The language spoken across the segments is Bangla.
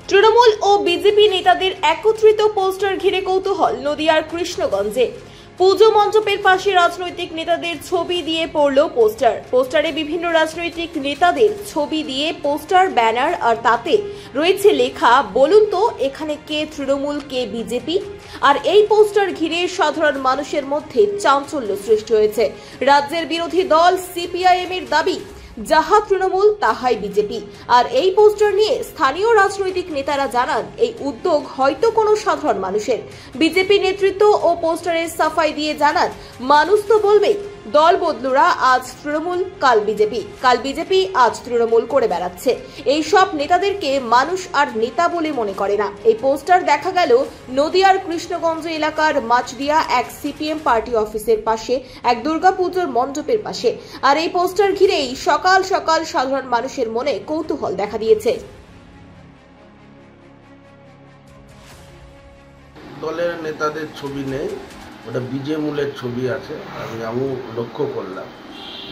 তৃণমূল ও বিজেপি নেতাদের একত্রিত পোস্টার ঘিরে কৌতূহল নদিয়ার কৃষ্ণগঞ্জে। পুজো মণ্ডপের পাশে রাজনৈতিক নেতাদের ছবি দিয়ে পড়ল পোস্টারে বিভিন্ন রাজনৈতিক নেতাদের ছবি দিয়ে পোস্টার, ব্যানার, আর তাতে রয়েছে লেখা, বলুন তো এখানে কে তৃণমূল কে বিজেপি। আর এই পোস্টার ঘিরে সাধারণ মানুষের মধ্যে চাঞ্চল্য সৃষ্টি হয়েছে। রাজ্যের বিরোধী দল সিপিআইএম এর দাবি, যাহা তৃণমূল তাহাই বিজেপি। আর এই পোস্টার নিয়ে স্থানীয় রাজনৈতিক নেতারা জানান, এই উদ্যোগ হয়তো কোনো সাধারণ মানুষের। বিজেপি নেতৃত্ব ও পোস্টারের সাফাই দিয়ে জানান, মানুষ তো বলবেই, দল বদলুরা আজ তৃণমূল কাল বিজেপি আজ তৃণমূল করে বেড়াচ্ছে। এই সব নেতাদেরকে মানুষ আর নেতা বলে মনে করে না। এই পোস্টার দেখা গেল নদিয়ার কৃষ্ণগঞ্জ এলাকার মাচদিয়া এক সিপিএম পার্টি অফিসের পাশে এক দুর্গাপুজোর মণ্ডপের পাশে। আর এই পোস্টার ঘিরেই সকাল সকাল সাধারণ মানুষের মনে কৌতূহল দেখা দিয়েছে। দলের নেতাদের ছবি নেই, ওটা বিজেমূলের ছবি আছে। আমি লক্ষ্য করলাম,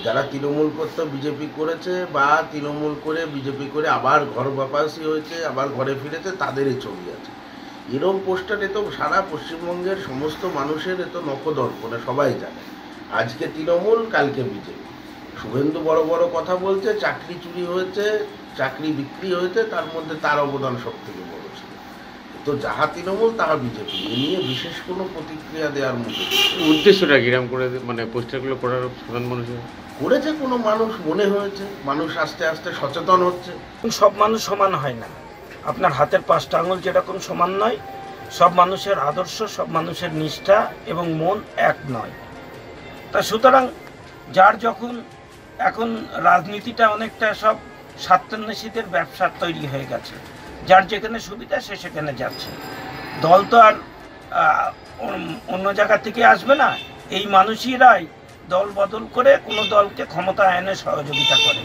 যারা তৃণমূল করতে বিজেপি করেছে বা তৃণমূল করে বিজেপি করে আবার ঘর বাপাসি হয়েছে, আবার ঘরে ফিরেছে, তাদেরই ছবি আছে। এরকম পোস্টারে তো সারা পশ্চিমবঙ্গের সমস্ত মানুষের এত নখদর্পণে সবাই জানে, আজকে তৃণমূল কালকে বিজেপি। শুভেন্দু বড় বড় কথা বলছে, চাকরি চুরি হয়েছে, চাকরি বিক্রি হয়েছে, তার মধ্যে তার অবদান সব থেকে বড় ছিল। তো যাহা তৃণমূল তাহা বিজেপি, এ নিয়ে বিশেষ কোনো প্রতিক্রিয়া দেওয়ার মতো উদ্দেশ্যটা কিরকম করে পোস্টারগুলো করার সাধারণ মানুষের করেছে কোনো মানুষ মনে হয়েছে, মানুষ আস্তে আস্তে সচেতন হচ্ছে। সব মানুষ সমান হয় না, আপনার হাতের 5টা আঙুল যেরকম সমান নয়, সব মানুষের আদর্শ, সব মানুষের নিষ্ঠা এবং মন এক নয়। তা সুতরাং যার যখন এখন রাজনীতিটা অনেকটা সব স্বার্থান্বেষীদের ব্যবসার তৈরি হয়ে গেছে, যার যেখানে সুবিধা সে সেখানে যাচ্ছে। দল তো আর অন্য জায়গা থেকে আসবে না, এই মানুষেরাই দল বদল করে কোনো দলকে ক্ষমতা আইনে সহযোগিতা করে।